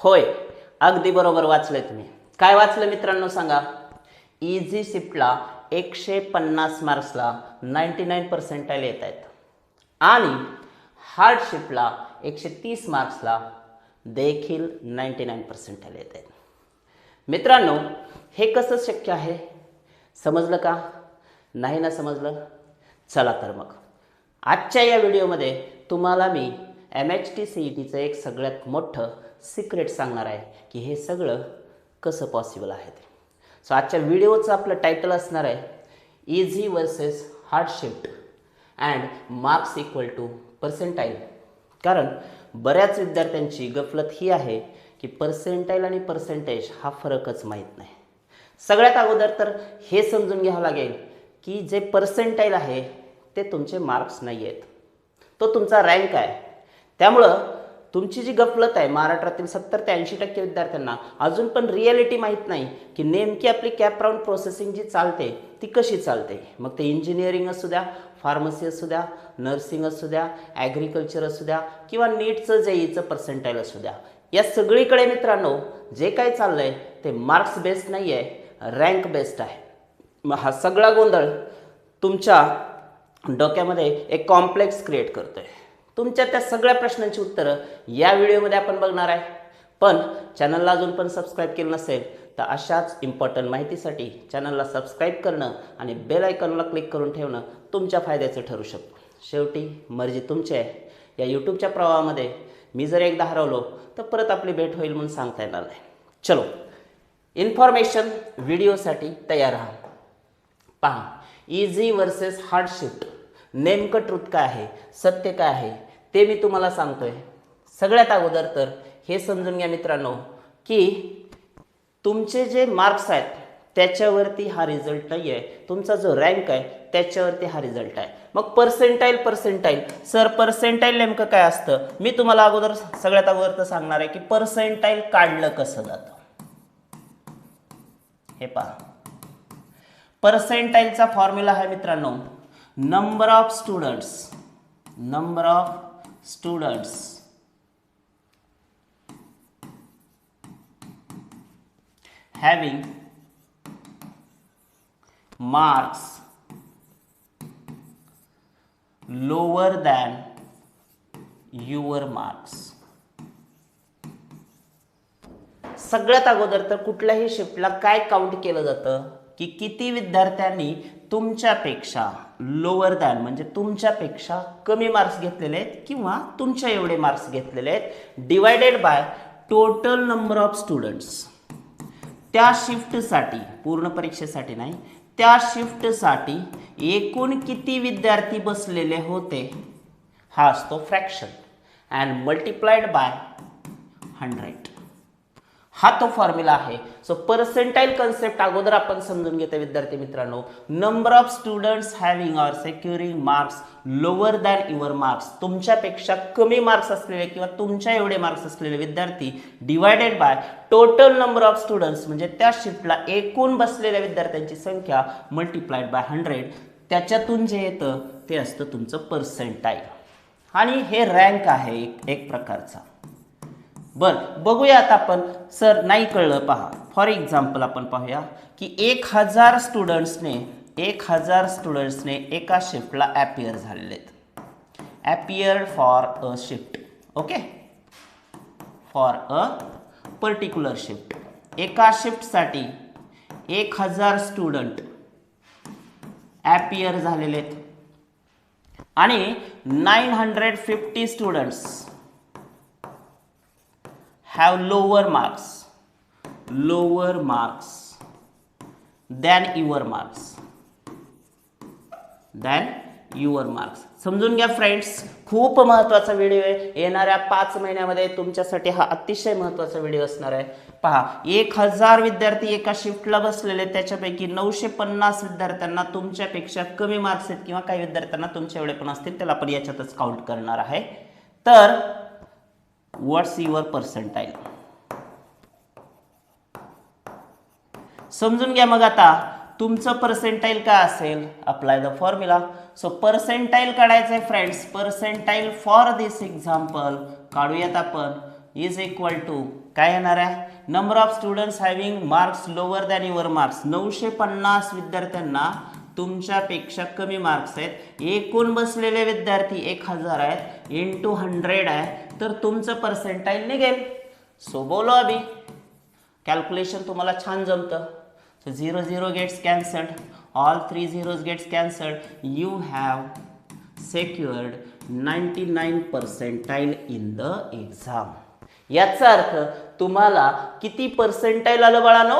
होय, अगदी बरोबर वाचलंय तुम्ही. काय वाचलं मित्रांनो सांगा. इझी शिफ्टला 150 मार्क्सला 99 पर्सेंटाईल येत आहेत आणि हार्ड शिफ्टला 130 मार्क्सला देखील 99 पर्सेंटाईल येत आहेत. मित्रांनो, हे कसं शक्य आहे? समजलं का? नाही ना समजलं? चला तर मग आजच्या या व्हिडिओमध्ये तुम्हाला मी MHT-CETचं एक सगळ्यात मोठं सिक्रेट सांगणार आहे की हे सगळं कसं पॉसिबल आहे ते. सो आजच्या व्हिडिओचं आपलं टायटल असणार आहे easy versus hard shift and marks equal to percentile. कारण बऱ्याच विद्यार्थ्यांची गफलत ही आहे की पर्सेंटाईल आणि पर्सेंटेज हा फरकच माहीत नाही. सगळ्यात अगोदर तर हे समजून घ्यावं लागेल की जे पर्सेंटाईल आहे ते तुमचे मार्क्स नाही आहेत, तो तुमचा रँक आहे. त्यामुळं तुमची जी गफलत आहे, महाराष्ट्रातील 70 ते 80% विद्यार्थ्यांना अजून पण रिॲलिटी माहीत नाही की नेमकी आपली कॅप राऊंड प्रोसेसिंग जी चालते ती कशी चालते. मग ते इंजिनिअरिंग असू द्या, फार्मसी असू द्या, नर्सिंग असू द्या, ॲग्रिकल्चर असू द्या किंवा नीटचं JEEचं पर्सेंटाईल असू द्या, या सगळीकडे मित्रांनो जे काय चाललं आहे ते मार्क्स बेस्ड नाही आहे, रँक बेस्ड आहे. मग हा सगळा गोंधळ तुमच्या डोक्यामध्ये एक कॉम्प्लेक्स क्रिएट करतोय. तुमच्या त्या सगळ्या प्रश्नांची उत्तरं या व्हिडिओमध्ये आपण बघणार आहे. पण चॅनलला अजून पण सबस्क्राईब केलं नसेल तर अशाच इम्पॉर्टंट माहितीसाठी चॅनलला सबस्क्राईब करणं आणि बेल आयकॉनला क्लिक करून ठेवणं तुमच्या फायद्याचं ठरू शकतं. शेवटी मर्जी तुमची आहे. या यूट्यूबच्या प्रवाहामध्ये मी जर एकदा हरवलो तर परत आपली भेट होईल म्हणून सांगता येणार नाही. चलो, इन्फॉर्मेशन व्हिडिओसाठी तयार राहा. पहा, इझी वर्सेस हार्ड शिफ्ट नेमकं ट्रूथ काय आहे, सत्य काय आहे ते मी तुम्हाला सांगतोय. सगळ्यात अगोदर तर हे समजून घ्या मित्रांनो की तुमचे जे मार्क्स आहेत त्याच्यावरती हा रिझल्ट नाही आहे, तुमचा जो रँक आहे त्याच्यावरती हा रिझल्ट आहे. मग पर्सेंटाईल सर पर्सेंटाईल नेमकं काय असतं? मी तुम्हाला सगळ्यात अगोदर तर सांगणार आहे की पर्सेंटाईल काढलं कसं जातं. हे पहा, पर्सेंटाईलचा फॉर्म्युला आहे मित्रांनो number of students having marks lower than your marks. सगळ्यात अगोदर तर कुठल्याही शिफ्टला काय काउंट केलं जातं की किती विद्यार्थ्यांनी तुमच्यापेक्षा लोअर दॅन म्हणजे तुमच्यापेक्षा कमी मार्क्स घेतलेले आहेत किंवा तुमच्या एवढे मार्क्स घेतलेले आहेत divided by total number of students. त्या शिफ्टसाठी, पूर्ण परीक्षेसाठी नाही, त्या शिफ्टसाठी एकूण किती विद्यार्थी बसलेले होते हा असतो फ्रॅक्शन अँड मल्टिप्लाइड बाय 100. हा तो फॉर्म्युला आहे. सो पर्सेंटाईल कन्सेप्ट अगोदर आपण समजून घेतो विद्यार्थी मित्रांनो. Number of students having or securing marks lower than your marks, तुमच्यापेक्षा कमी मार्क्स असलेले किंवा तुमच्या एवढे मार्क्स असलेले विद्यार्थी divided by total number of students म्हणजे त्या शिफ्टला एकूण बसलेल्या विद्यार्थ्यांची संख्या मल्टिप्लाइड बाय 100. त्याच्यातून जे येतं ते असतं तुमचं पर्सेंटाईल आणि हे रँक आहे एक प्रकारचा. बरं, बघूया आता आपण. सर नाही कळलं, पहा फॉर एक्झाम्पल आपण पाहूया की 1000 स्टुडंट्सने एका शिफ्टला ॲपियर झालेले आहेत. Appear for a shift, okay, for a particular shift. एका शिफ्टसाठी 1000 स्टुडंट ॲपियर झालेले आहेत आणि 950 students have lower marks than your marks. समजून घ्या फ्रेंड्स, खूप महत्त्वाचा व्हिडिओ आहे. येणाऱ्या 5 महिन्यामध्ये तुमच्यासाठी हा अतिशय महत्त्वाचा व्हिडिओ असणार आहे. पहा, 1000 विद्यार्थी एका शिफ्टला बसलेले, त्याच्यापैकी 950 विद्यार्थ्यांना तुमच्यापेक्षा कमी मार्क्स आहेत किंवा काही विद्यार्थ्यांना तुमच्या एवढे पण असतील, त्याला आपण याच्यातच काउंट करणार आहे. तर व्हॉट्स युअर पर्सेंटाईल समजून घ्या. मग आता तुमचं पर्सेंटाईल काय असेल? Apply the formula. So percentile काढायचं आहे friends. Percentile for this example काढूयात आपण इज इक्वल टू काय येणार आहे, number of students having marks lower than your marks, 950 विद्यार्थ्यांना तुमच्यापेक्षा कमी मार्क्स आहेत, एकूण बसलेले विद्यार्थी 1000 आहेत, इंटू 100 आहे, तर तुमचं पर्सेंटाईल निघेल. सो बोलो अभि कॅल्क्युलेशन तुम्हाला छान जमतं. So 0 0 gets cancelled, all 3 zeros gets cancelled, you have secured 99 percentile in the exam. याचा अर्थ तुम्हाला किती पर्सेंटाईल आलं बाळांनो,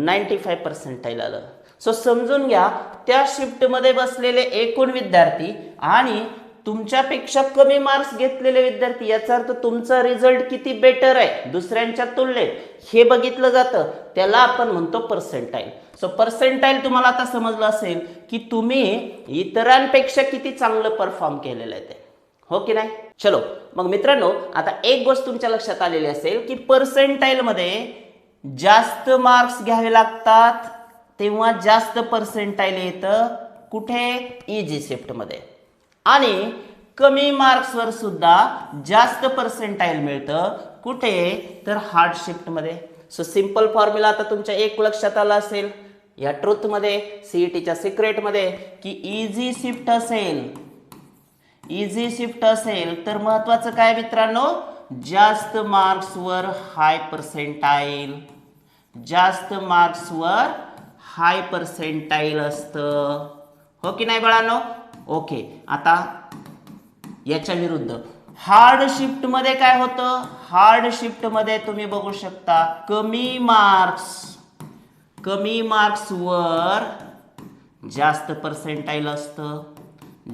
95 पर्सेंटाईल आलं. सो समजून घ्या, त्या शिफ्टमध्ये बसलेले एकूण विद्यार्थी आणि तुमच्यापेक्षा कमी मार्क्स घेतलेले विद्यार्थी, याचा अर्थ तुमचा रिझल्ट किती बेटर आहे दुसऱ्यांच्या तुलनेत हे बघितलं जातं, त्याला आपण म्हणतो पर्सेंटाईल. सो पर्सेंटाईल तुम्हाला आता समजलं असेल की तुम्ही इतरांपेक्षा किती चांगलं परफॉर्म केलेलं आहे ते, हो की नाही. चलो मग मित्रांनो, आता एक गोष्ट तुमच्या लक्षात आलेली असेल की पर्सेंटाईल मध्ये जास्त मार्क्स घ्यावे लागतात तेव्हा जास्त पर्सेंटाईल येतं कुठे, इझी शिफ्ट मध्ये, आणि कमी मार्क्सवर सुद्धा जास्त पर्सेंटाईल मिळतं कुठे, तर हार्ड शिफ्ट मध्ये. सो सिंपल फॉर्म्युला आता तुमच्या एक लक्षात आला असेल या ट्रुथ मध्ये, सीईटीच्या सिक्रेट मध्ये, की इझी शिफ्ट असेल तर महत्वाचं काय मित्रांनो, जास्त मार्क्सवर हाय पर्सेंटाईल, जास्त मार्क्सवर हाय पर्सेंटाईल असतं, हो की नाही बाळांनो. ओके, आता याच्या विरुद्ध हार्ड शिफ्ट मध्ये काय होतं, हार्ड शिफ्ट मध्ये तुम्ही बघू शकता कमी मार्क्सवर जास्त पर्सेंटाईल असतं,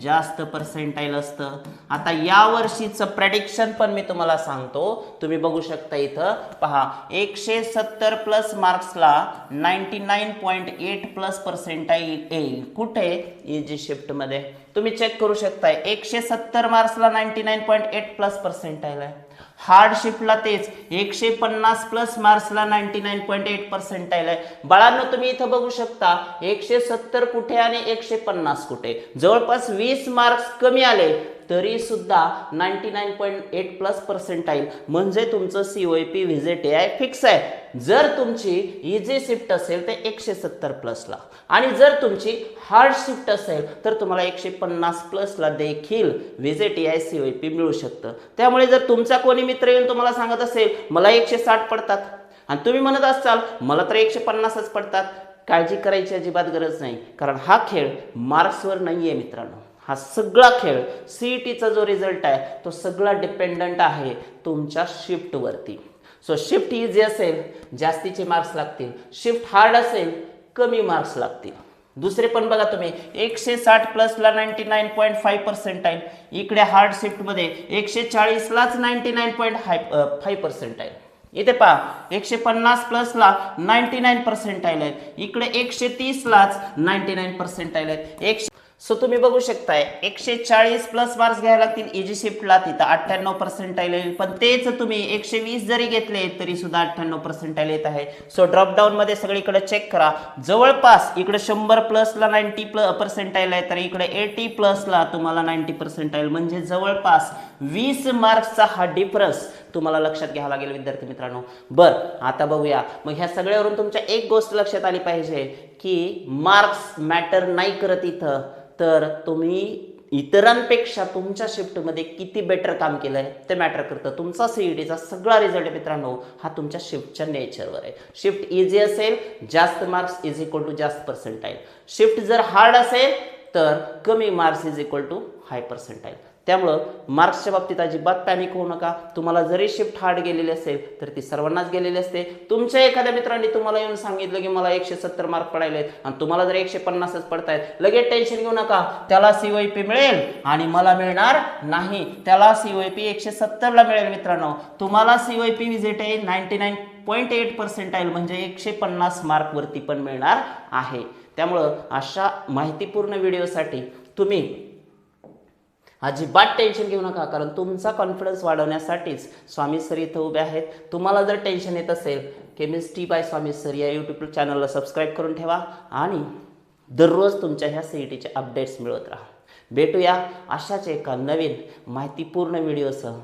जास्त पर्सेंटाईल असतं. आता या वर्षीचं प्रेडिक्शन पण मी तुम्हाला सांगतो, तुम्ही बघू शकता इथं पहा, 170 प्लस मार्क्सला 99.8 प्लस पर्सेंटाईल येईल कुठे, इझी शिफ्ट मध्ये. तुम्ही चेक करू शकताय 170 मार्क्सला 99.8 प्लस पर्सेंटाईल आहे. हार्ड शिफ्टला तेच 150 प्लस मार्क्सला 99.8 पर्सेंटाईल आहे. बाळांनो तुम्ही इथं बघू शकता 170 कुठे आणि 150 कुठे, जवळपास 20 मार्क्स कमी आले तरी सुद्धा 99.8 प्लस पर्सेंटाईल, म्हणजे तुमचं COP VJTI फिक्स आहे. जर तुमची इझी शिफ्ट असेल तर 170 प्लसला, आणि जर तुमची हार्ड शिफ्ट असेल तर तुम्हाला 150 प्लसला देखील VJTI COP मिळू शकतं. त्यामुळे जर तुमचा कोणी मित्र येऊन तुम्हाला सांगत असेल मला 160 पडतात आणि तुम्ही म्हणत असाल मला तर 150च पडतात, काळजी करायची अजिबात गरज नाही, कारण हा खेळ मार्क्सवर नाहीये मित्रांनो. हा सगळा खेळ सीईटीचा जो रिझल्ट आहे तो सगळा डिपेंडंट आहे तुमच्या शिफ्टवरती. सो शिफ्ट इझी असेल जास्तीचे मार्क्स लागतील, शिफ्ट हार्ड असेल कमी मार्क्स लागतील. दुसरे पण बघा तुम्ही 160 प्लसला 99.5 पर्सेंटाईल, इकडे हार्ड शिफ्टमध्ये 140 लाच 99.5 पर्सेंटाईल. इथे पहा 150 प्लसला 99 पर्सेंटाईल आहेत, इकडे 130 लाच 99 पर्सेंटाईल आहेत. सो तुम्ही बघू शकताय 140 प्लस मार्क्स घ्यायला लागतील इझी शिफ्टला, तिथं 98 पर्सेंटाईल येईल, पण तेच तुम्ही 120 जरी घेतले तरी सुद्धा 98 पर्सेंटाईल येत आहे. सो ड्रॉपडाऊन मध्ये सगळीकडे चेक करा, जवळपास इकडे 100 प्लसला 90 पर्सेंटाईल आहे तर इकडे 80 प्लसला तुम्हाला 90 पर्सेंटाईल, म्हणजे जवळपास 20 मार्क्सचा हा डिफरन्स तुम्हाला लक्षात घ्यावा लागेल विद्यार्थी मित्रांनो. बरं आता बघूया, मग ह्या सगळ्यावरून तुमच्या एक गोष्ट लक्षात आली पाहिजे की मार्क्स मॅटर नाही करत इथं, तर तुम्ही इतरांपेक्षा तुमच्या शिफ्टमध्ये किती बेटर काम केलंय ते मॅटर करतं. तुमचा सीईटीचा सगळा रिझल्ट मित्रांनो हा तुमच्या शिफ्टच्या नेचरवर आहे. शिफ्ट इझी असेल जास्त मार्क्स इज इक्वल टू जास्त पर्सेंटाईल, शिफ्ट जर हार्ड असेल तर कमी marks is equal to high percentile. त्यामुळं मार्क्सच्या बाबतीत अजिबात पॅनिक होऊ नका. तुम्हाला जरी शिफ्ट हार्ड गेलेली असेल तर ती सर्वांनाच गेलेली असते. तुमच्या एखाद्या मित्रांनी तुम्हाला येऊन सांगितलं की मला 170 मार्क पडायलेत आणि तुम्हाला जर 150च पडतायत, लगेच टेन्शन घेऊ नका, त्याला COP मिळेल आणि मला मिळणार नाही. त्याला COP 170ला मिळेल मित्रांनो, तुम्हाला COP VJTI 99.8 पर्सेंटाईल म्हणजे 150 मार्क वरती पण मिळणार आहे. त्यामुळं अशा माहितीपूर्ण व्हिडिओसाठी तुम्ही अजिबात टेन्शन घेऊ नका, कारण तुमचा कॉन्फिडन्स वाढवण्यासाठीच स्वामी सर इथं उभे आहेत. तुम्हाला जर टेन्शन येत असेल, केमिस्ट्री बाय स्वामी सर या यूट्यूब चॅनलला सबस्क्राईब करून ठेवा आणि दररोज तुमच्या ह्या सीईटीचे अपडेट्स मिळवत राहा. भेटूया अशाच एका नवीन माहितीपूर्ण व्हिडिओसह.